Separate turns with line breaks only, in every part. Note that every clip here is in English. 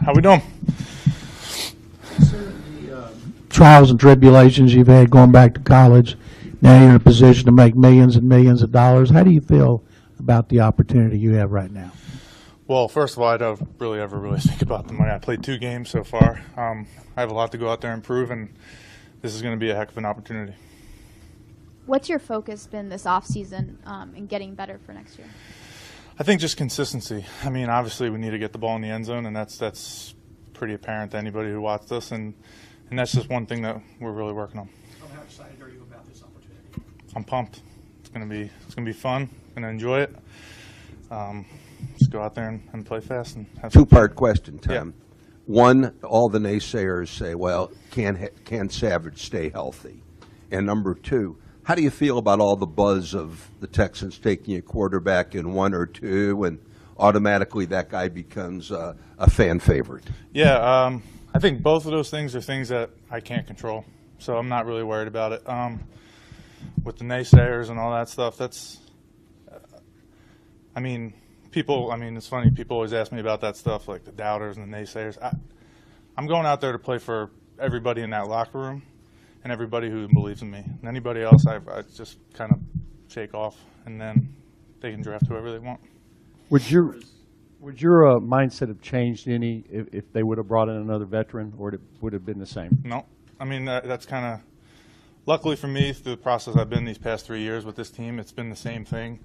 How we doing?
Sir, the trials and tribulations you've had going back to college, now you're in a position to make millions and millions of dollars. How do you feel about the opportunity you have right now?
Well, first of all, I don't really ever think about the money. I played 2 games so far. I have a lot to go out there and improve, and this is going to be a heck of an opportunity.
What's your focus been this offseason in getting better for next year?
I think just consistency. I mean, obviously we need to get the ball in the end zone, and that's pretty apparent to anybody who watched us, and that's just one thing that we're really working on.
How excited are you about this opportunity?
I'm pumped. It's gonna be fun. I'm gonna enjoy it. Just go out there and play fast and have some fun.
Two-part question, Tom.
Yeah.
One, all the naysayers say, well, can Savage stay healthy? And number two, how do you feel about all the buzz of the Texans taking a quarterback in 1 or 2, and automatically that guy becomes a fan favorite?
Yeah, I think both of those things are things that I can't control, so I'm not really worried about it. With the naysayers and all that stuff, it's funny, people always ask me about that stuff, like the doubters and the naysayers. I'm going out there to play for everybody in that locker room and everybody who believes in me. And anybody else, I just kind of shake off, and then they can draft whoever they want.
Would your mindset have changed any if they would have brought in another veteran, or would it have been the same?
No. I mean, that's kind of, luckily for me, through the process I've been these past 3 years with this team, it's been the same thing.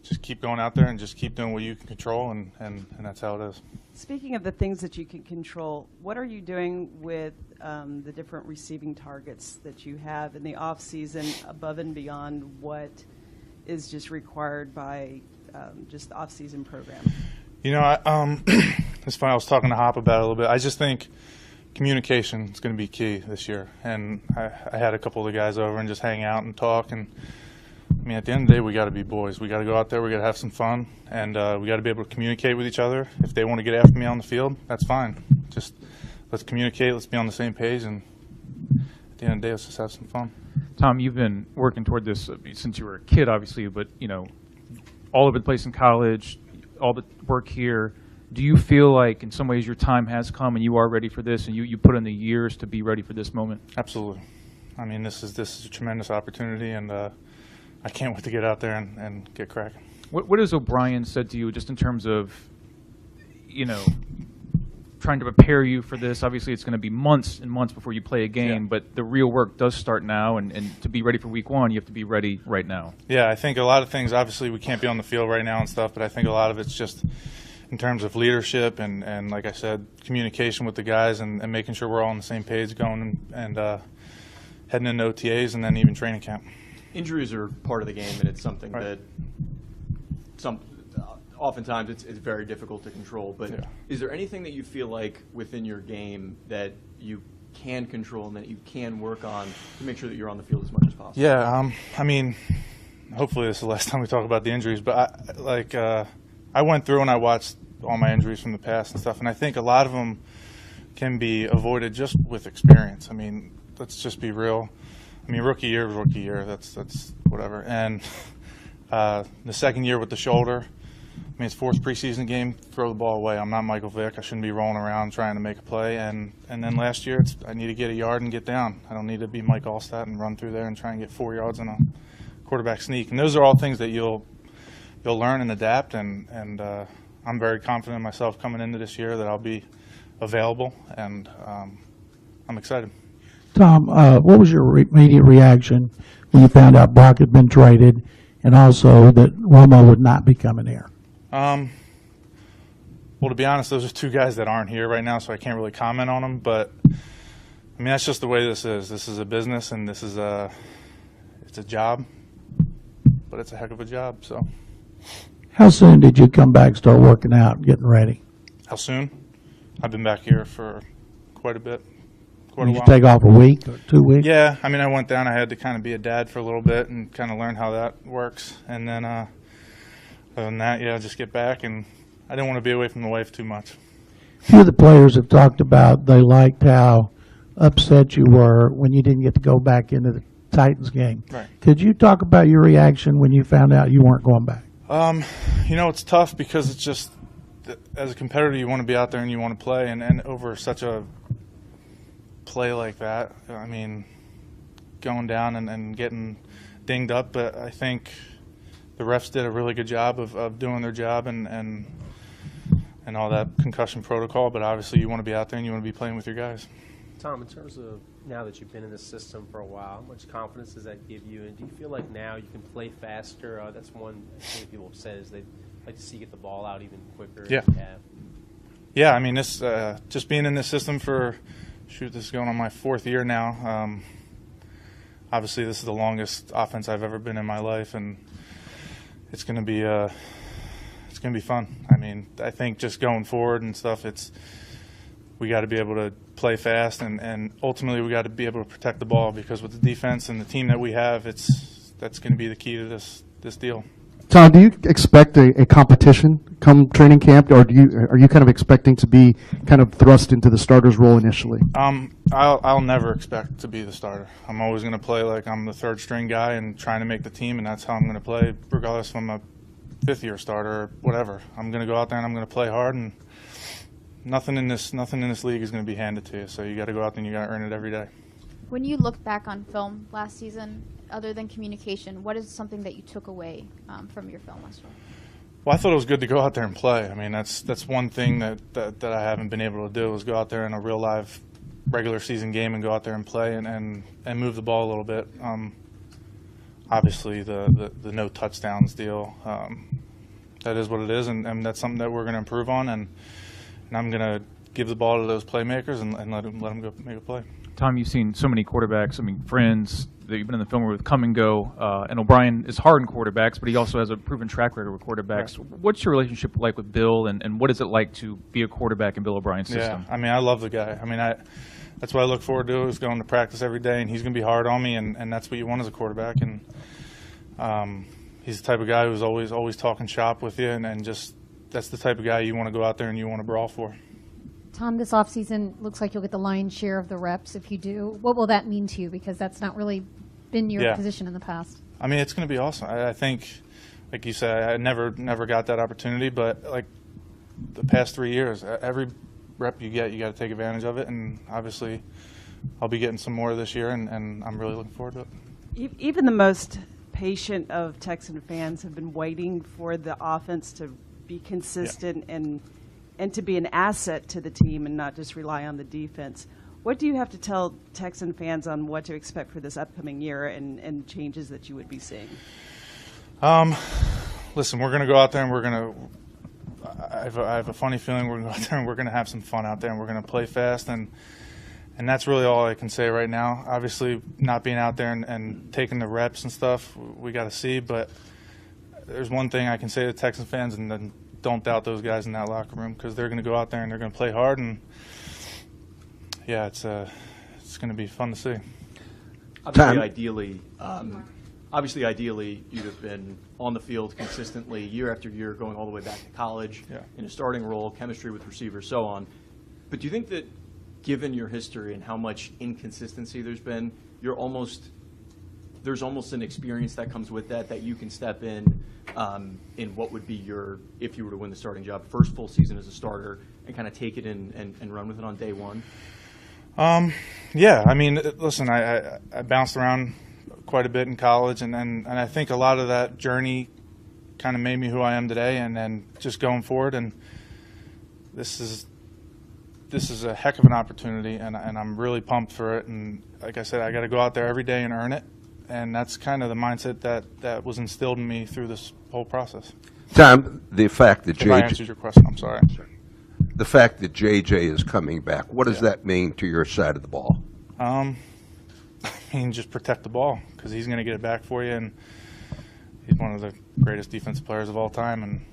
Just keep going out there and just keep doing what you can control, and that's how it is.
Speaking of the things that you can control, what are you doing with the different receiving targets that you have in the off season, above and beyond what is just required by just the off season program?
You know, it's funny, I was talking to Hop about it a little bit. I just think communication is going to be key this year, and I had a couple of the guys over and just hang out and talk, and I mean, at the end of the day, we got to be boys. We got to go out there. We got to have some fun, and we got to be able to communicate with each other. If they want to get after me on the field, that's fine. Just let's communicate. Let's be on the same page, and at the end of the day, let's just have some fun.
Tom, you've been working toward this since you were a kid, obviously, but all over the place in college, all the work here. Do you feel like, in some ways, your time has come and you are ready for this, and you put in the years to be ready for this moment?
Absolutely. I mean, this is a tremendous opportunity, and I can't wait to get out there and get cracking.
What has O'Brien said to you, just in terms of, trying to prepare you for this? Obviously, it's going to be months and months before you play a game, but the real work does start now, and to be ready for week 1, you have to be ready right now. Yeah,
I think a lot of things, obviously, we can't be on the field right now and stuff, but I think a lot of it's just in terms of leadership and like I said, communication with the guys and making sure we're all on the same page going and heading into OTAs and then even training camp.
Injuries are part of the game, and it's something that oftentimes it's very difficult to control. But is there anything that you feel like within your game that you can control and that you can work on to make sure that you're on the field as much as possible?
Yeah, I mean, hopefully this is the last time we talk about the injuries, but I went through and I watched all my injuries from the past and stuff, and I think a lot of them can be avoided just with experience. I mean, let's just be real. I mean, rookie year is rookie year. That's whatever. And the second year with the shoulder, I mean, it's 4th preseason game, throw the ball away. I'm not Michael Vick. I shouldn't be rolling around trying to make a play. And then last year, I need to get a yard and get down. I don't need to be Mike Allstott and run through there and try and get 4 yards in a quarterback sneak. And those are all things that you'll learn and adapt. And I'm very confident in myself coming into this year that I'll be available, and I'm excited.
Tom, what was your immediate reaction when you found out Brock had been traded, and also that Romo would not be coming here?
Well, to be honest, those are 2 guys that aren't here right now, so I can't really comment on them. But I mean, that's just the way this is. This is a business, and it's a job, but it's a heck of a job. So,
how soon did you come back, start working out, and getting ready?
How soon? I've been back here for quite a bit.
Did you take off a week or 2 weeks?
Yeah, I mean, I went down. I had to kind of be a dad for a little bit and kind of learn how that works. And then other than that, just get back. And I didn't want to be away from the wife too much.
A few of the players have talked about they liked how upset you were when you didn't get to go back into the Titans game.
Right.
Could you talk about your reaction when you found out you weren't going back?
It's tough because it's just as a competitor, you want to be out there and you want to play, and over such a play like that, I mean, going down and getting dinged up, but I think the refs did a really good job of doing their job and all that concussion protocol, but obviously you want to be out there and you want to be playing with your guys.
Tom, in terms of now that you've been in this system for a while, how much confidence does that give you? And do you feel like now you can play faster? That's one thing people have said is they'd like to see you get the ball out even quicker.
Yeah.
Than you have.
Yeah, I mean, this just being in this system for, this is going on my 4th year now. Obviously, this is the longest offense I've ever been in my life, and it's going to be fun. I mean, I think just going forward and stuff, we got to be able to play fast, and ultimately we got to be able to protect the ball, because with the defense and the team that we have, that's going to be the key to this deal.
Tom, do you expect a competition come training camp, or are you kind of expecting to be kind of thrust into the starter's role initially?
I'll never expect to be the starter. I'm always going to play like I'm the 3rd string guy and trying to make the team, and that's how I'm going to play, regardless if I'm a 5th-year starter or whatever. I'm going to go out there and I'm going to play hard, and nothing in this league is going to be handed to you. So you got to go out there and you got to earn it every day.
When you look back on film last season, other than communication, what is something that you took away from your film last year?
Well, I thought it was good to go out there and play. I mean, that's one thing that I haven't been able to do, is go out there in a real live regular season game and go out there and play and move the ball a little bit. Obviously, the no touchdowns deal, that is what it is, and that's something that we're going to improve on, and I'm going to give the ball to those playmakers and let them go make a play.
Tom, you've seen so many quarterbacks, I mean, friends that you've been in the film with come and go, and O'Brien is hard in quarterbacks, but he also has a proven track record with quarterbacks. Right. What's your relationship like with Bill, and what is it like to be a quarterback in Bill O'Brien's system?
Yeah, I mean, I love the guy. I mean, that's what I look forward to, is going to practice every day, and he's going to be hard on me, and that's what you want as a quarterback. And he's the type of guy who's always talking shop with you, and just that's the type of guy you want to go out there and you want to brawl for.
Tom, this offseason looks like you'll get the lion's share of the reps if you do. What will that mean to you? Because that's not really been your position in the past.
I mean, it's going to be awesome. I think, like you said, I never got that opportunity, but like the past 3 years, every rep you get, you got to take advantage of it, and obviously I'll be getting some more this year, and I'm really looking forward to it.
Even the most patient of Texan fans have been waiting for the offense to be consistent and to be an asset to the team and not just rely on the defense. What do you have to tell Texan fans on what to expect for this upcoming year and changes that you would be seeing?
Listen, we're going to go out there and we're going to I have a funny feeling we're going to go out there and we're going to have some fun out there, and we're going to play fast, and that's really all I can say right now. Obviously, not being out there and taking the reps and stuff, we got to see, but there's one thing I can say to Texan fans, and then don't doubt those guys in that locker room, because they're going to go out there and they're going to play hard, and yeah, it's going to be fun to see.
Obviously, ideally, you'd have been on the field consistently year after year, going all the way back to college, in a starting role, chemistry with receivers, so on. But do you think that, given your history and how much inconsistency there's been, there's almost an experience that comes with that you can step in what would be your, if you were to win the starting job, first full season as a starter, and kind of take it and run with it on day one?
Yeah, I mean, listen, I bounced around quite a bit in college, and I think a lot of that journey kind of made me who I am today, and then just going forward, and this is a heck of an opportunity, and I'm really pumped for it, and like I said, I got to go out there every day and earn it, and that's kind of the mindset that was instilled in me through this whole process.
Tom, the fact that
If I answered your question, I'm sorry.
The fact that JJ is coming back, what does that mean to your side of the ball?
I mean, just protect the ball, because he's going to get it back for you, and he's one of the greatest defensive players of all time, and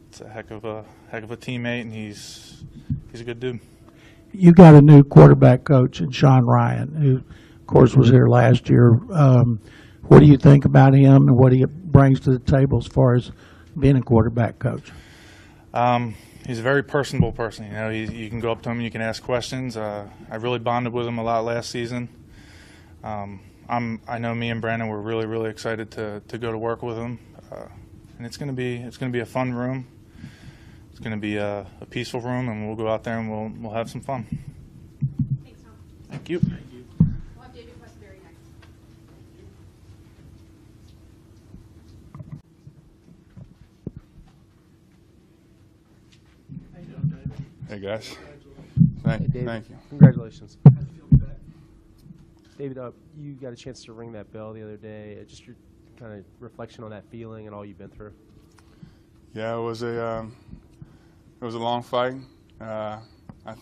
it's a heck of a teammate, and he's a good dude.
You got a new quarterback coach in Sean Ryan, who, of course, was here last year. What do you think about him, and what he brings to the table as far as being a quarterback coach?
He's a very personable person. You know, you can go up to him, you can ask questions. I really bonded with him a lot last season. I know me and Brandon were really, really excited to go to work with him, and it's going to be a fun room. It's it's going to be a peaceful room, and we'll go out there and we'll have some fun.
Thanks, Tom.
Thank you.
We'll have David Westbury next.
Hey guys.
Hey, David.
Thank you.
Congratulations. David, you got a chance to ring that bell the other day. Just your kind of reflection on that feeling and all you've been through.
Yeah, it was a long fight. I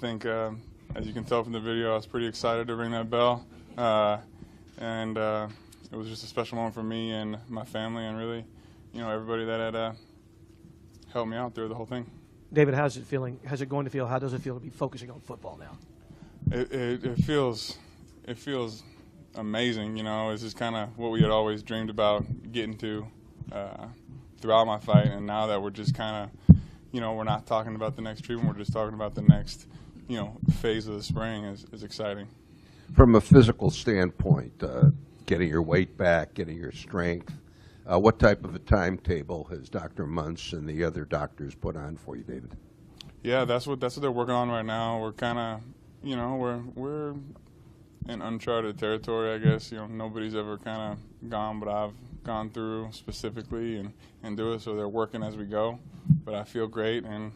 think, as you can tell from the video, I was pretty excited to ring that bell, and it was just a special moment for me and my family, and really, everybody that had helped me out through the whole thing.
David, how's it feeling? How's it going to feel? How does it feel to be focusing on football now?
It feels amazing. It's just kind of what we had always dreamed about getting to throughout my fight, and now that we're just kind of, we're not talking about the next treatment, we're just talking about the next, phase of the spring is exciting.
From a physical standpoint, getting your weight back, getting your strength, what type of a timetable has Dr. Muntz and the other doctors put on for you, David?
Yeah, that's what they're working on right now. We're kind of, we're in uncharted territory, I guess. Nobody's ever kind of gone what I've gone through specifically and do it, so they're working as we go. But I feel great, and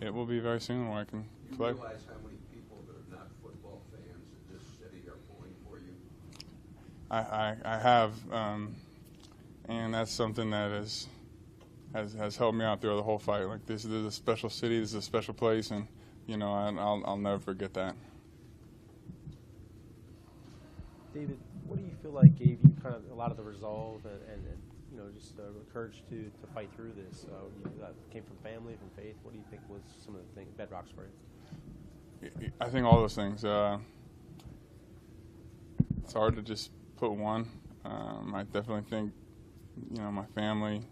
it will be very soon where I can play.
You realize how many people that are not football fans in this city are pulling for you?
I have, and that's something that has helped me out through the whole fight. Like, this is a special city, this is a special place, and I'll never forget that.
David, what do you feel like gave you kind of a lot of the resolve and just the courage to fight through this? That came from family, from faith. What do you think was some of the bedrocks for you?
I think all those things. It's hard to just put one. I definitely think, my family,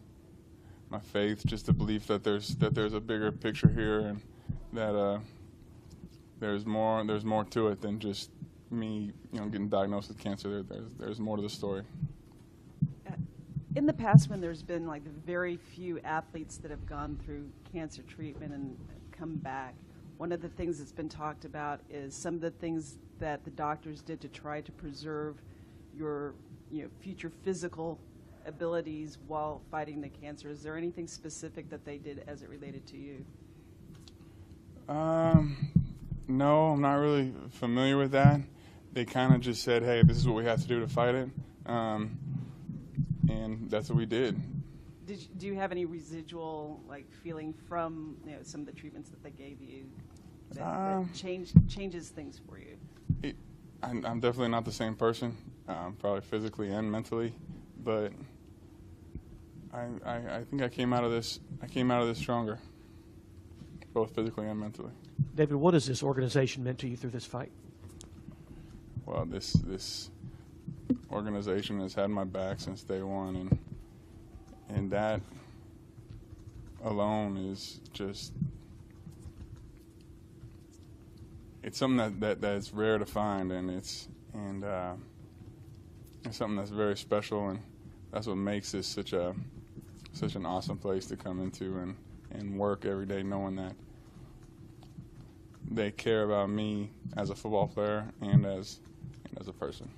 my faith, just the belief that there's a bigger picture here, and that there's more to it than just me, getting diagnosed with cancer. There's more to the story.
In the past, when there's been like very few athletes that have gone through cancer treatment and come back, one of the things that's been talked about is some of the things that the doctors did to try to preserve your future physical abilities while fighting the cancer. Is there anything specific that they did as it related to you?
No, I'm not really familiar with that. They kind of just said, hey, this is what we have to do to fight it. And that's what we did.
Do you have any residual feeling from some of the treatments that they gave you that changes things for you?
I'm definitely not the same person, probably physically and mentally, but I think I came out of this stronger, both physically and mentally.
David, what has this organization meant to you through this fight?
Well, this organization has had my back since day one, and that alone is just, it's something that's rare to find, and it's something that's very special, and that's what makes this such an awesome place to come into and work every day, knowing that they care about me as a football player and as a person.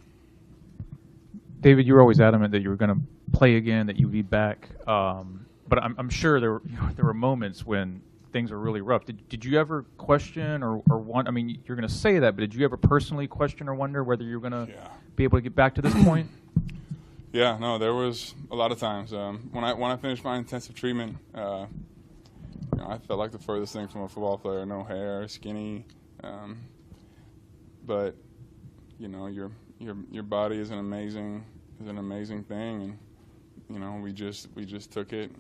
David, you were always adamant that you were going to play again, that you'd be back. But I'm sure there were moments when things were really rough. Did you ever question or want? I mean, you're going to say that, but did you ever personally question or wonder whether you're going to be able to get back to this point?
Yeah, no, there was a lot of times when I finished my intensive treatment. I felt like the furthest thing from a football player. No hair, skinny, but your body is an amazing thing, and we just took it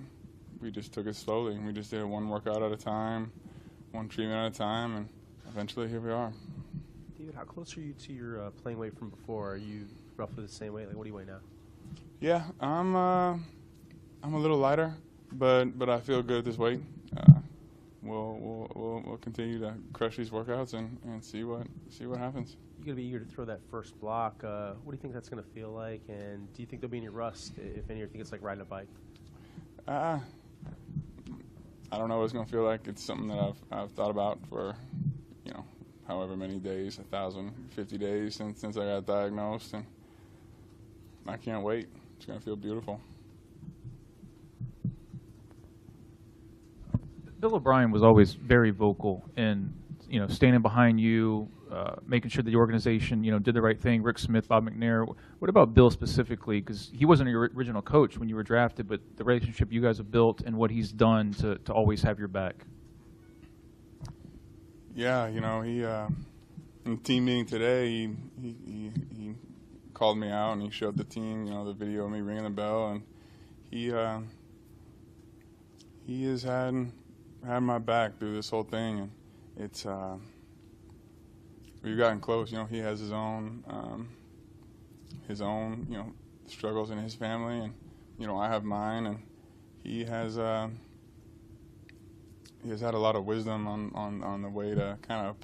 slowly, and we just did it one workout at a time, one treatment at a time, and eventually here we are.
David, how close are you to your playing weight from before? Are you roughly the same weight? What do you weigh now?
Yeah, I'm a little lighter, but I feel good at this weight. We'll continue to crush these workouts and see what happens.
You're going to be eager to throw that first block. What do you think that's going to feel like? And do you think there'll be any rust, if any, or think it's like riding a bike?
I don't know what it's going to feel like. It's something that I've thought about for, however many days, 1,050 days since I got diagnosed, and I can't wait. It's going to feel beautiful.
Bill O'Brien was always very vocal in, standing behind you, making sure the organization, did the right thing. Rick Smith, Bob McNair. What about Bill specifically? Because he wasn't your original coach when you were drafted, but the relationship you guys have built and what he's done to always have your back.
Yeah, he in the team meeting today, he called me out and he showed the team, the video of me ringing the bell, and he has had my back through this whole thing, and it's we've gotten close. He has his own struggles in his family, and I have mine, and he has had a lot of wisdom on the way to kind of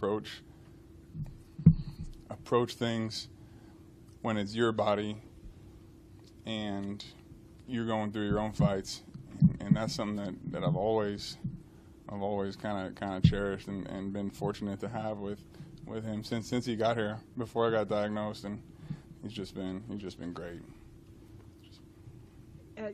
approach things when it's your body and you're going through your own fights, and that's something that I've always kind of cherished and been fortunate to have with him since he got here, before I got diagnosed, and he's just been great.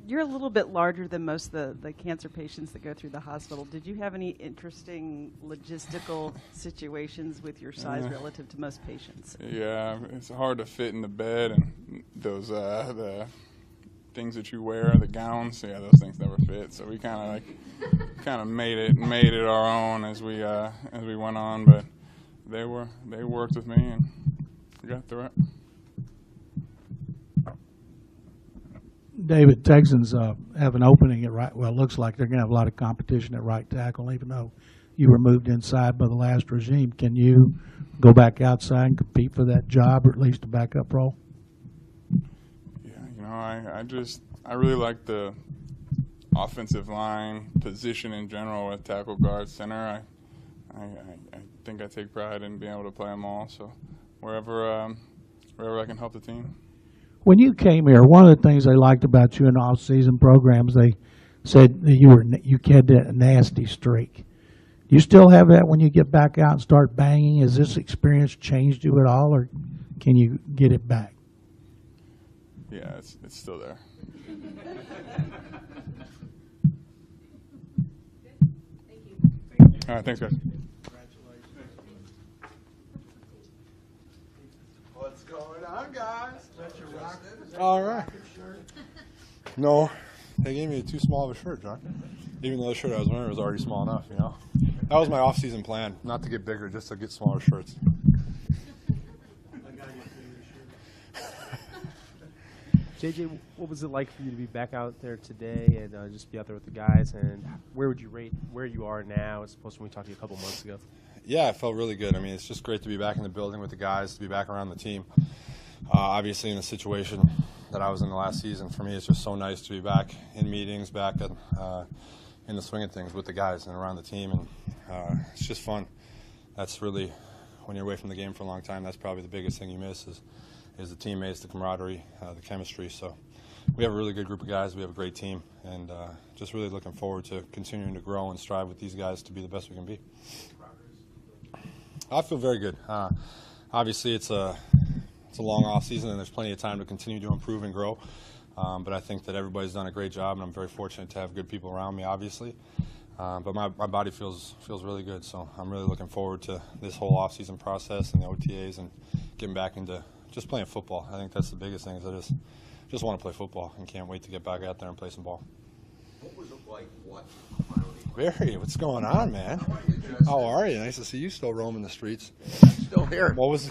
You're a little bit larger than most of the cancer patients that go through the hospital. Did you have any interesting logistical situations with your size relative to most patients?
Yeah, it's hard to fit in the bed, and those the things that you wear, the gowns, those things never fit. So we kind of made it our own as we went on, but they worked with me and we got through it.
David, Texans have an opening at right. Well, it looks like they're going to have a lot of competition at right tackle, even though you were moved inside by the last regime. Can you go back outside and compete for that job, or at least a backup role?
Yeah, I really like the offensive line position in general with tackle, guard, center. I think I take pride in being able to play them all. So wherever I can help the team.
When you came here, one of the things they liked about you in off-season programs, they said that you had that nasty streak. Do you still have that when you get back out and start banging? Has this experience changed you at all, or can you get it back?
Yeah, it's still there.
Thank you.
All right, thanks, guys.
What's going on, guys? All right. No, they gave me too small of a shirt, John. Even though the shirt I was wearing was already small enough, That was my off-season plan, not to get bigger, just to get smaller shirts.
JJ, what was it like for you to be back out there today and just be out there with the guys? And where would you rate where you are now as opposed to when we talked to you a couple months ago?
Yeah, it felt really good. I mean, it's just great to be back in the building with the guys, to be back around the team. Obviously, in the situation that I was in the last season, for me, it's just so nice to be back in meetings, back in the swing of things with the guys and around the team, and it's just fun. That's really, when you're away from the game for a long time, that's probably the biggest thing you miss is the teammates, the camaraderie, the chemistry. So we have a really good group of guys. We have a great team, and just really looking forward to continuing to grow and strive with these guys to be the best we can be. I feel very good. Obviously, it's a long off season, and there's plenty of time to continue to improve and grow. But I think that everybody's done a great job, and I'm very fortunate to have good people around me, obviously. But my body feels really good, so I'm really looking forward to this whole off-season process and the OTAs and getting back into just playing football. I think that's the biggest thing, is I just want to play football and can't wait to get back out there and play some ball.
What was it like watching
Barry, what's going on, man? How are you? Nice to see you still roaming the streets.
Still here.
What was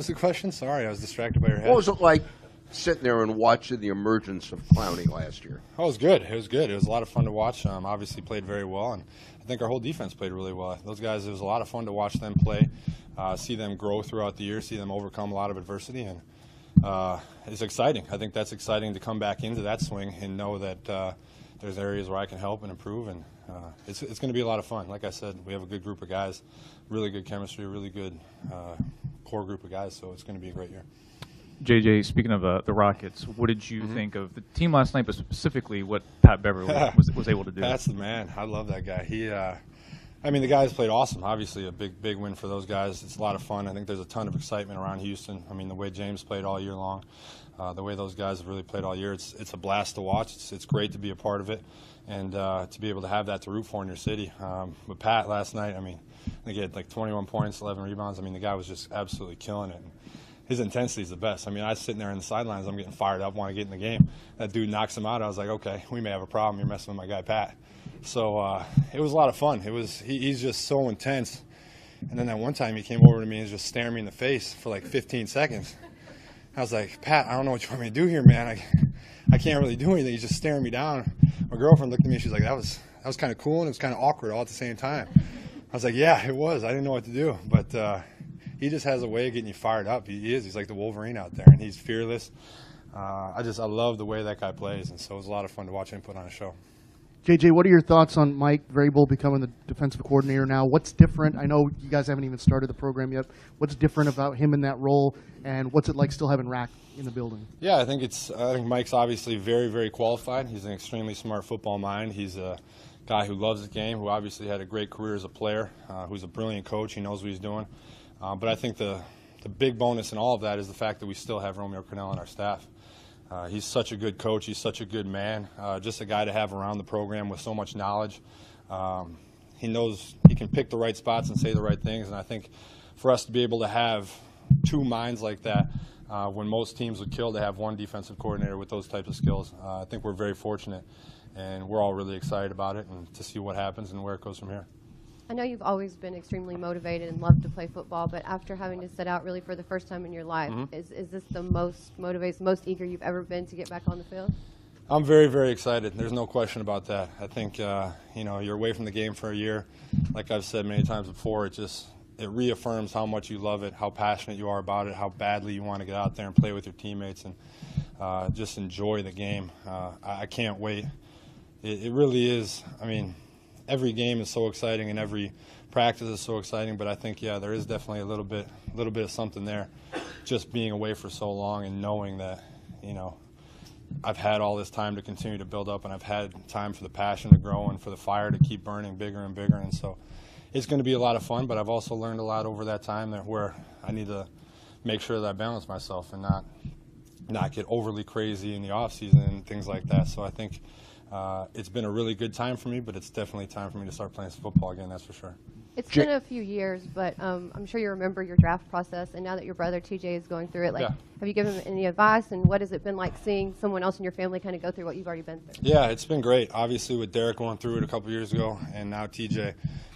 the question? Sorry, I was distracted by your head.
What was it like sitting there and watching the emergence of Clowney last year?
Oh, it was good. It was good. It was a lot of fun to watch. Obviously played very well, and I think our whole defense played really well. Those guys, it was a lot of fun to watch them play, see them grow throughout the year, see them overcome a lot of adversity, and it's exciting. I think that's exciting to come back into that swing and know that there's areas where I can help and improve, and it's going to be a lot of fun. Like I said, we have a good group of guys, really good chemistry, really good core group of guys, so it's going to be a great year.
JJ, speaking of the Rockets, what did you think of the team last night, but specifically what Pat Beverly was able to do?
Pat's the man. I love that guy. I mean, the guys played awesome. Obviously, a big win for those guys. It's a lot of fun. I think there's a ton of excitement around Houston. I mean, the way James played all year long, the way those guys have really played all year, it's a blast to watch. It's great to be a part of it, and to be able to have that to root for in your city. But Pat last night, I mean, I think he had like 21 points, 11 rebounds. I mean, the guy was just absolutely killing it. His intensity is the best. I mean, I was sitting there in the sidelines. I'm getting fired up, want to get in the game. That dude knocks him out. I was like, okay, we may have a problem. You're messing with my guy Pat. So it was a lot of fun. He's just so intense. And then that one time he came over to me and was just staring me in the face for like 15 seconds. I was like, Pat, I don't know what you want me to do here, man. I can't really do anything. He's just staring me down. My girlfriend looked at me and she's like, that was kind of cool and it was kind of awkward all at the same time. I was like, yeah, it was. I didn't know what to do. But he just has a way of getting you fired up. He's like the Wolverine out there, and he's fearless. I love the way that guy plays, and so it was a lot of fun to watch him put on a show.
JJ, what are your thoughts on Mike Vrabel becoming the defensive coordinator now? What's different? I know you guys haven't even started the program yet. What's different about him in that role, and what's it like still having Rack in the building?
Yeah, I think Mike's obviously very, very qualified. He's an extremely smart football mind. He's a guy who loves the game, who obviously had a great career as a player, who's a brilliant coach. He knows what he's doing. But I think the big bonus in all of that is the fact that we still have Romeo Crennel on our staff. He's such a good coach. He's such a good man. Just a guy to have around the program with so much knowledge. He knows he can pick the right spots and say the right things. And I think for us to be able to have two minds like that, when most teams would kill to have one defensive coordinator with those types of skills, I think we're very fortunate. And we're all really excited about it and to see what happens and where it goes from here.
I know you've always been extremely motivated and loved to play football, but after having to sit out really for the first time in your life, is this the most motivated, most eager you've ever been to get back on the field?
I'm very, very excited. There's no question about that. I think, you're away from the game for a year. Like I've said many times before, it reaffirms how much you love it, how passionate you are about it, how badly you want to get out there and play with your teammates and just enjoy the game. I can't wait. It really is. I mean, every game is so exciting and every practice is so exciting, but I think, there is definitely a little bit of something there. Just being away for so long and knowing that, I've had all this time to continue to build up and I've had time for the passion to grow and for the fire to keep burning bigger and bigger. And so it's going to be a lot of fun, but I've also learned a lot over that time where I need to make sure that I balance myself and not get overly crazy in the off season and things like that. So I think it's been a really good time for me, but it's definitely time for me to start playing some football again, that's for sure.
It's been a few years, but I'm sure you remember your draft process, and now that your brother TJ is going through it, have you given him any advice, and what has it been like seeing someone else in your family kind of go through what you've already been through?
Yeah, it's been great. Obviously, with Derek going through it a couple years ago, and now TJ.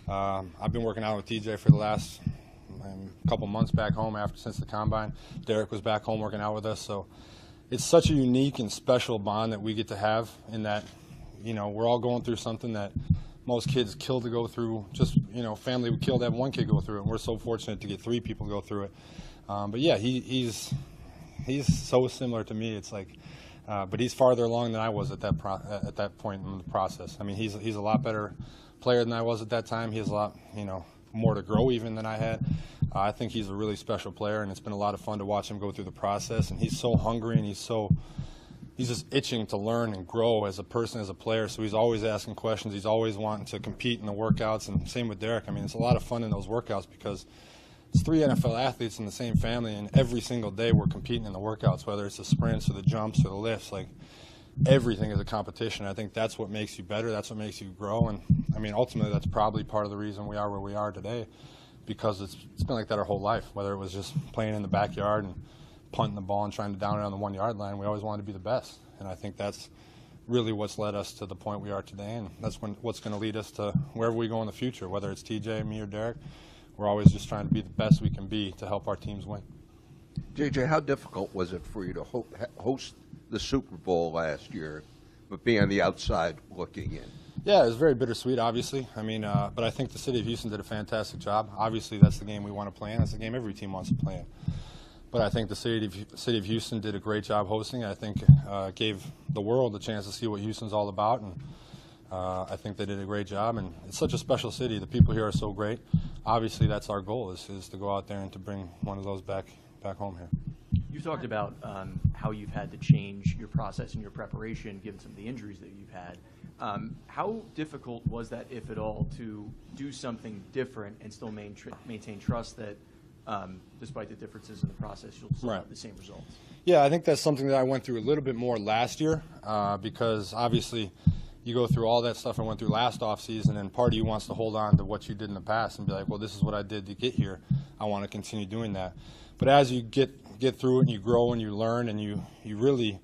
I've been working out with TJ for the last couple months back home since the Combine. Derek was back home working out with us, so it's such a unique and special bond that we get to have in that, we're all going through something that most kids kill to go through. Just, family would kill to have one kid go through it, and we're so fortunate to get 3 people go through it. But yeah, he's so similar to me. It's like, but he's farther along than I was at that point in the process. I mean, he's a lot better player than I was at that time. He has a lot, more to grow even than I had. I think he's a really special player, and it's been a lot of fun to watch him go through the process. And he's so hungry, and he's just itching to learn and grow as a person, as a player. So he's always asking questions. He's always wanting to compete in the workouts, and same with Derek. I mean, it's a lot of fun in those workouts because it's 3 NFL athletes in the same family, and every single day we're competing in the workouts, whether it's the sprints or the jumps or the lifts. Like, everything is a competition. I think that's what makes you better. That's what makes you grow. And, I mean, ultimately that's probably part of the reason we are where we are today, because it's been like that our whole life, whether it was just playing in the backyard and punting the ball and trying to down it on the 1-yard line. We always wanted to be the best. And I think that's really what's led us to the point we are today. And that's what's going to lead us to wherever we go in the future, whether it's TJ, me, or Derek. We're always just trying to be the best we can be to help our teams win.
JJ, how difficult was it for you to host the Super Bowl last year, but be on the outside looking in?
Yeah, it was very bittersweet, obviously. I mean, but I think the city of Houston did a fantastic job. Obviously, that's the game we want to play in. That's the game every team wants to play in. But I think the city of Houston did a great job hosting. I think gave the world a chance to see what Houston's all about, and I think they did a great job. And it's such a special city. The people here are so great. Obviously, that's our goal is to go out there and to bring one of those back home here.
You talked about how you've had to change your process and your preparation given some of the injuries that you've had. How difficult was that, if at all, to do something different and still maintain trust that despite the differences in the process, you'll still have the same results?
Yeah, I think that's something that I went through a little bit more last year because obviously you go through all that stuff I went through last offseason, and part of you wants to hold on to what you did in the past and be like, well, this is what I did to get here. I want to continue doing that. But as you get through it and you grow and you learn and you really,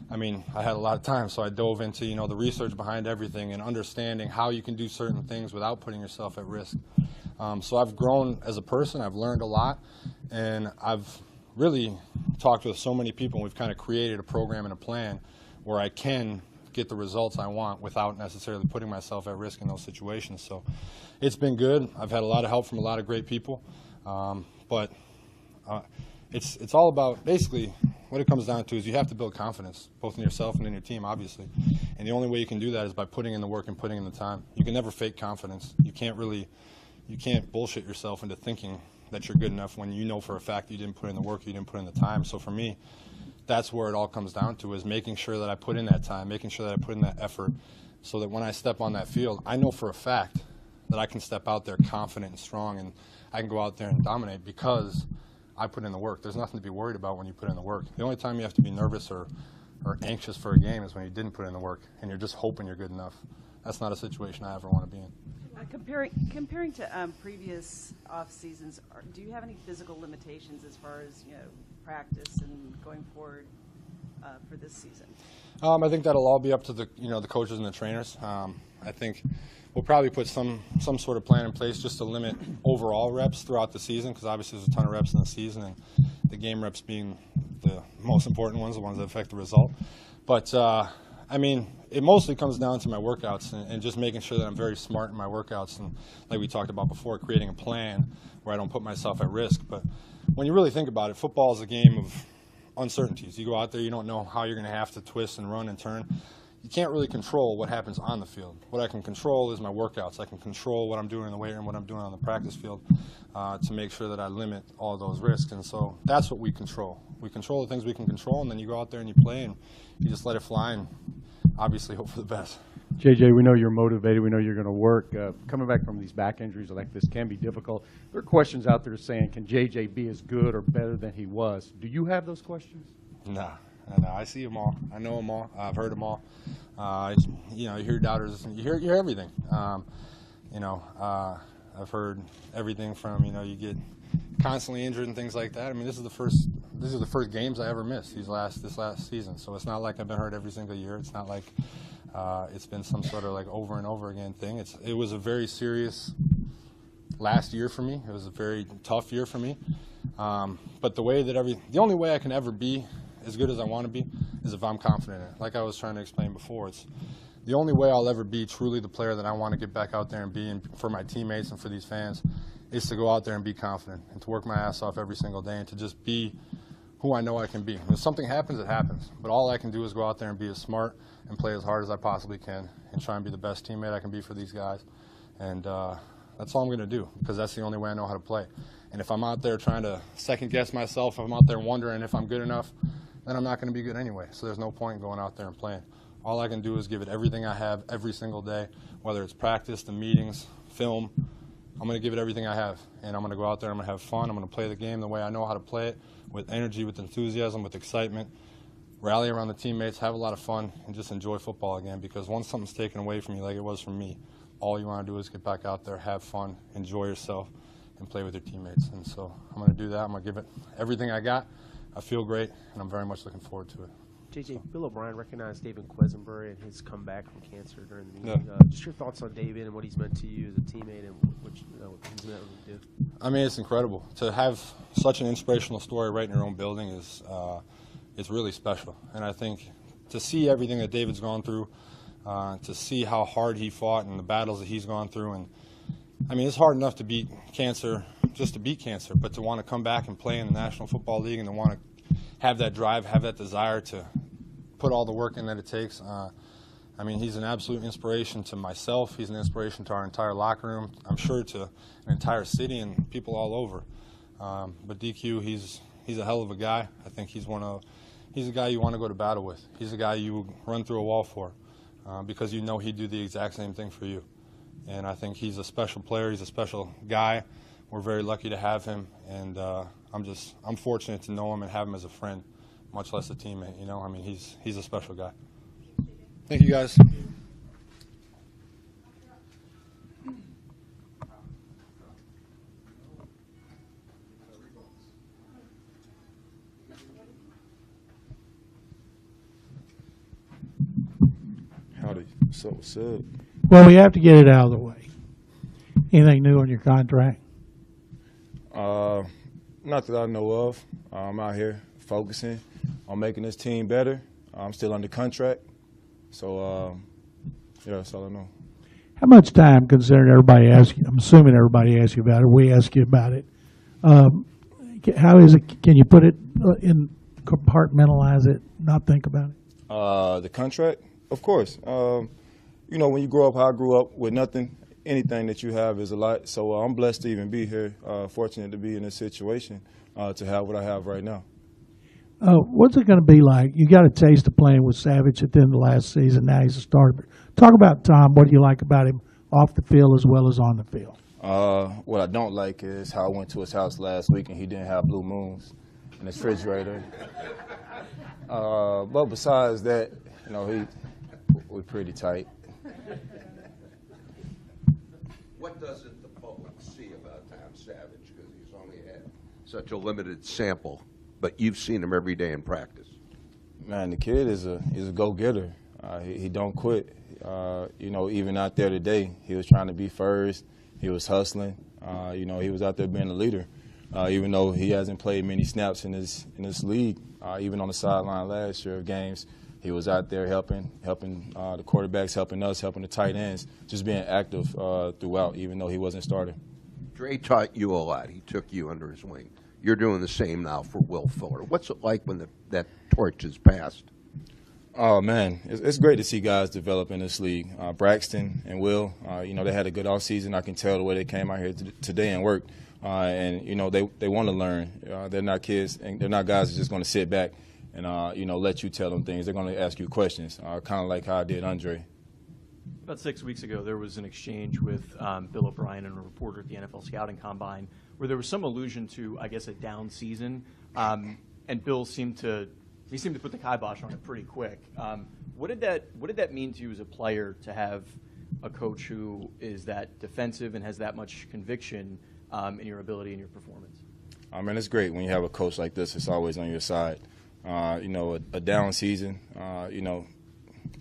I mean, I had a lot of time, so I dove into, you know, the research behind everything and understanding how you can do certain things without putting yourself at risk. So I've grown as a person. I've learned a lot, and I've really talked with so many people, and we've kind of created a program and a plan where I can get the results I want without necessarily putting myself at risk in those situations. So it's been good. I've had a lot of help from a lot of great people, but it's all about, basically what it comes down to is you have to build confidence both in yourself and in your team, obviously, and the only way you can do that is by putting in the work and putting in the time. You can never fake confidence. You can't bullshit yourself into thinking that you're good enough when you know for a fact you didn't put in the work, you didn't put in the time. So for me, that's where it all comes down to, is making sure that I put in that time, making sure that I put in that effort, so that when I step on that field, I know for a fact that I can step out there confident and strong, and I can go out there and dominate because I put in the work. There's nothing to be worried about when you put in the work. The only time you have to be nervous or anxious for a game is when you didn't put in the work and you're just hoping you're good enough. That's not a situation I ever want to be in.
Comparing to previous off seasons, do you have any physical limitations as far as, you know, practice and going forward for this season?
I think that'll all be up to the coaches and the trainers. I think we'll probably put some sort of plan in place just to limit overall reps throughout the season, because obviously there's a ton of reps in the season, and the game reps being the most important ones, the ones that affect the result. But I mean, it mostly comes down to my workouts and just making sure that I'm very smart in my workouts, and like we talked about before, creating a plan where I don't put myself at risk. But when you really think about it, football is a game of uncertainties. You go out there, you don't know how you're going to have to twist and run and turn. You can't really control what happens on the field. What I can control is my workouts. I can control what I'm doing in the weight room, what I'm doing on the practice field to make sure that I limit all those risks. And so that's what we control. We control the things we can control, and then you go out there and you play and you just let it fly and obviously hope for the best.
JJ, we know you're motivated. We know you're going to work. Coming back from these back injuries like this can be difficult. There are questions out there saying, can JJ be as good or better than he was? Do you have those questions?
Nah. I see them all. I know them all. I've heard them all. You hear doubters. You hear everything. I've heard everything from, you get constantly injured and things like that. I mean, these are the first games I ever missed this last season. So it's not like I've been hurt every single year. It's not like it's been some sort of like over and over again thing. It was a very serious last year for me. It was a very tough year for me. But the only way I can ever be as good as I want to be is if I'm confident in it. Like I was trying to explain before, it's the only way I'll ever be truly the player that I want to get back out there and be, and for my teammates and for these fans, is to go out there and be confident and to work my ass off every single day and to just be who I know I can be. If something happens, it happens. But all I can do is go out there and be as smart and play as hard as I possibly can and try and be the best teammate I can be for these guys. And that's all I'm going to do, because that's the only way I know how to play. And if I'm out there trying to second-guess myself, if I'm out there wondering if I'm good enough, then I'm not going to be good anyway. So there's no point in going out there and playing. All I can do is give it everything I have every single day, whether it's practice, the meetings, film. I'm going to give it everything I have, and I'm going to go out there, I'm going to have fun, I'm going to play the game the way I know how to play it, with energy, with enthusiasm, with excitement, rally around the teammates, have a lot of fun, and just enjoy football again, because once something's taken away from you like it was from me, all you want to do is get back out there, have fun, enjoy yourself, and play with your teammates. And so I'm going to do that. I'm going to give it everything I got. I feel great, and I'm very much looking forward to it.
JJ, Bill O'Brien recognized David Quesenberry and his comeback from cancer during the meeting.
Yeah.
Just your thoughts on David and what he's meant to you as a teammate and what he's meant to do.
I mean, it's incredible. To have such an inspirational story right in your own building is it's really special. And I think to see everything that David's gone through, to see how hard he fought and the battles that he's gone through, and I mean, it's hard enough to beat cancer, just to beat cancer, but to want to come back and play in the National Football League and to want to have that drive, have that desire to put all the work in that it takes. I mean, he's an absolute inspiration to myself. He's an inspiration to our entire locker room. I'm sure to an entire city and people all over. But DQ, he's he's a hell of a guy. I think he's a guy you want to go to battle with. He's a guy you run through a wall for because you know he'd do the exact same thing for you. And I think he's a special player. He's a special guy. We're very lucky to have him, and I'm fortunate to know him and have him as a friend, much less a teammate. You know, I mean, he's a special guy. Thank you, guys.
Howdy. What's up?
Well, we have to get it out of the way. Anything new on your contract?
Not that I know of. I'm out here focusing on making this team better. I'm still under contract. So, yeah, that's all I know.
How much time, considering everybody asks you, I'm assuming everybody asks you about it, we ask you about it. How is it, can you put it in, compartmentalize it, not think about it?
The contract? Of course. You know, when you grow up how I grew up with nothing, anything that you have is a lot. So I'm blessed to even be here, fortunate to be in this situation, to have what I have right now.
What's it going to be like? You got a taste of playing with Savage at the end of last season. Now he's a starter. Talk about Tom. What do you like about him off the field as well as on the field?
What I don't like is how I went to his house last week and he didn't have blue moons in his refrigerator. But besides that, you know, we're pretty tight.
What doesn't the public see about Tom Savage? Because he's only had such a limited sample, but you've seen him every day in practice.
Man, the kid is a go-getter. He don't quit. You know, even out there today, he was trying to be first. He was hustling. You know, he was out there being a leader. Even though he hasn't played many snaps in this league, even on the sideline last year of games, he was out there helping the quarterbacks, helping us, helping the tight ends, just being active throughout, even though he wasn't starting.
Dre taught you a lot. He took you under his wing. You're doing the same now for Will Fuller. What's it like when that torch is passed?
Oh, man, it's great to see guys develop in this league. Braxton and Will, you know, they had a good offseason. I can tell the way they came out here today and worked. And, you know, they want to learn. They're not kids, and they're not guys that's just going to sit back and, you know, let you tell them things. They're going to ask you questions, kind of like how I did Andre.
About 6 weeks ago, there was an exchange with Bill O'Brien and a reporter at the NFL Scouting Combine where there was some allusion to, I guess, a down season. And Bill seemed to put the kibosh on it pretty quick. What did that mean to you as a player to have a coach who is that defensive and has that much conviction in your ability and your performance?
I mean, it's great when you have a coach like this. It's always on your side. You know, a down season. You know,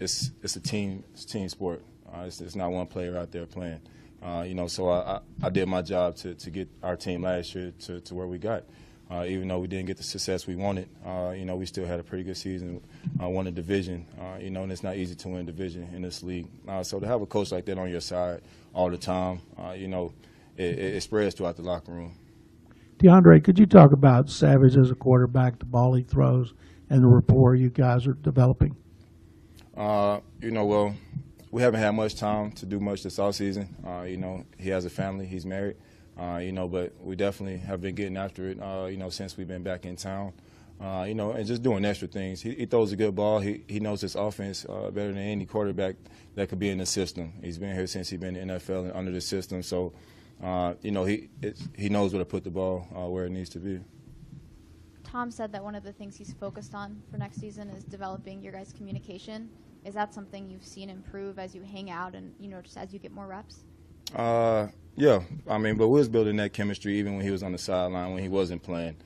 it's a team sport. It's not one player out there playing. You know, so I did my job to get our team last year to where we got. Even though we didn't get the success we wanted, you know, we still had a pretty good season, won a division, you know, and it's not easy to win a division in this league. So to have a coach like that on your side all the time, you know, it spreads throughout the locker room.
DeAndre, could you talk about Savage as a quarterback, the ball he throws, and the rapport you guys are developing?
You know, well, we haven't had much time to do much this offseason. You know, he has a family, he's married. You know, but we definitely have been getting after it, you know, since we've been back in town. You know, and just doing extra things. He throws a good ball. He knows his offense better than any quarterback that could be in the system. He's been here since he's been in the NFL and under the system. So, you know, he knows where to put the ball where it needs to be.
Tom said that one of the things he's focused on for next season is developing your guys' communication. Is that something you've seen improve as you hang out and, you know, just as you get more reps?
Yeah, I mean, but we was building that chemistry even when he was on the sideline, when he wasn't playing.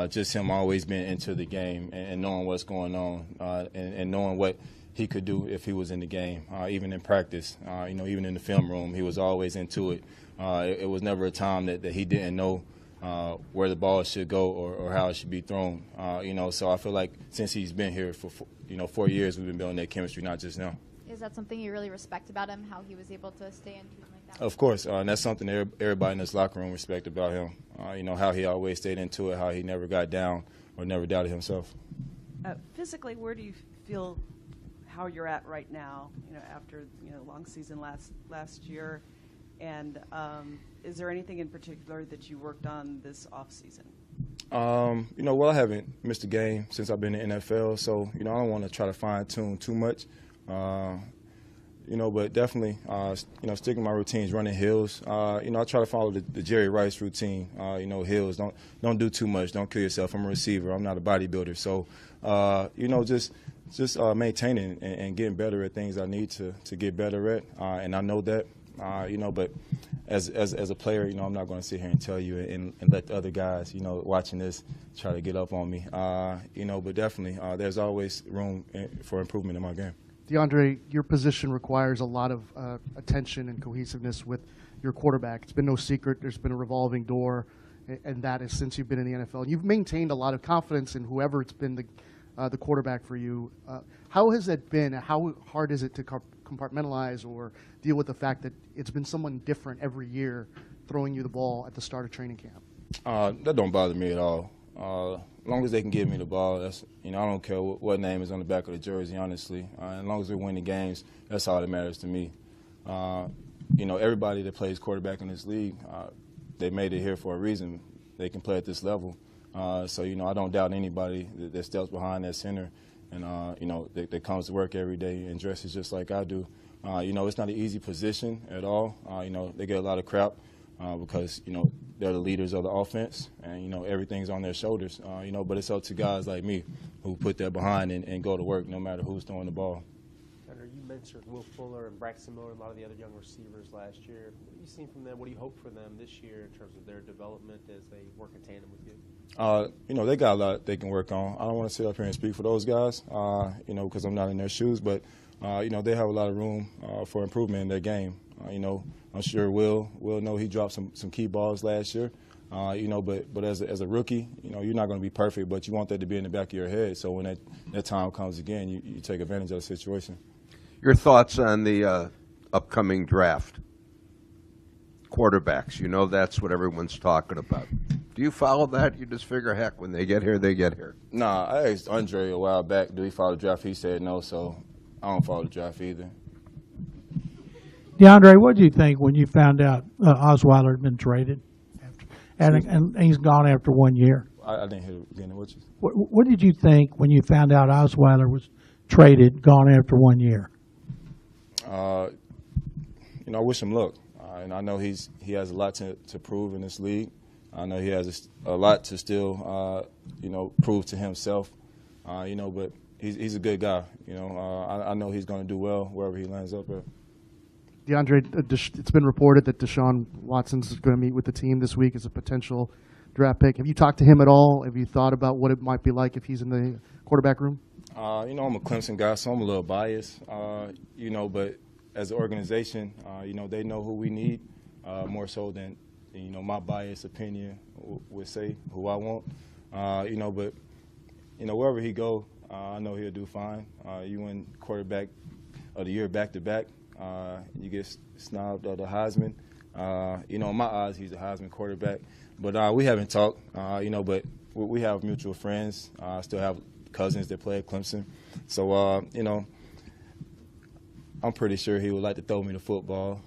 Just him always being into the game and knowing what's going on and knowing what he could do if he was in the game, even in practice. You know, even in the film room, he was always into it. It was never a time that he didn't know where the ball should go or how it should be thrown. You know, so I feel like since he's been here for 4 years, we've been building that chemistry, not just now.
Is that something you really respect about him, how he was able to stay in tune like that?
Of course, and that's something that everybody in this locker room respect about him. You know, how he always stayed into it, how he never got down or never doubted himself.
Physically, where do you feel how you're at right now, you know, after, you know, long season last year? And is there anything in particular that you worked on this off season?
Well, I haven't missed a game since I've been in the NFL, so, I don't want to try to fine-tune too much. But definitely, sticking to my routines, running hills. I try to follow the Jerry Rice routine. Hills. Don't do too much. Don't kill yourself. I'm a receiver. I'm not a bodybuilder. So, just maintaining and getting better at things I need to get better at. And I know that. But as a player, I'm not going to sit here and tell you and let the other guys, watching this try to get up on me. But definitely, there's always room for improvement in my game.
DeAndre, your position requires a lot of attention and cohesiveness with your quarterback. It's been no secret. There's been a revolving door, and that is since you've been in the NFL. You've maintained a lot of confidence in whoever it's been the quarterback for you. How has that been? How hard is it to compartmentalize or deal with the fact that it's been someone different every year throwing you the ball at the start of training camp?
That don't bother me at all. As long as they can give me the ball, that's I don't care what name is on the back of the jersey, honestly. As long as they're winning games, that's all that matters to me. Everybody that plays quarterback in this league, they made it here for a reason. They can play at this level. So I don't doubt anybody that steps behind that center and that comes to work every day and dresses just like I do. It's not an easy position at all. They get a lot of crap because they're the leaders of the offense, and everything's on their shoulders. But it's up to guys like me who put that behind and go to work no matter who's throwing the ball.
Hunter, you mentioned Will Fuller and Braxton Miller and a lot of the other young receivers last year. What have you seen from them? What do you hope for them this year in terms of their development as they work in tandem with you?
They got a lot they can work on. I don't want to sit up here and speak for those guys, because I'm not in their shoes. But, they have a lot of room for improvement in their game. I'm sure Will know he dropped some key balls last year. But as a rookie, you're not going to be perfect, but you want that to be in the back of your head. So when that time comes again, you take advantage of the situation.
Your thoughts on the upcoming draft? Quarterbacks, that's what everyone's talking about. Do you follow that? You just figure, heck, when they get here, they get here.
Nah, I asked Andre a while back, do he follow the draft? He said no, so I don't follow the draft either.
DeAndre, what did you think when you found out Osweiler had been traded? And he's gone after 1 year.
I didn't hear the beginning.
What did you think when you found out Osweiler was traded, gone after 1 year?
I wish him luck. And I know he has a lot to prove in this league. I know he has a lot to still, prove to himself. But he's a good guy. I know he's going to do well wherever he lands up at.
DeAndre, it's been reported that Deshaun Watson's is going to meet with the team this week as a potential draft pick. Have you talked to him at all? Have you thought about what it might be like if he's in the quarterback room?
I'm a Clemson guy, so I'm a little biased. But as an organization, they know who we need more so than my biased opinion would say who I want. But wherever he go, I know he'll do fine. You win quarterback of the year back to back. You get snubbed of the Heisman. In my eyes, he's a Heisman quarterback. But we haven't talked, but we have mutual friends. I still have cousins that play at Clemson. So, I'm pretty sure he would like to throw me the football.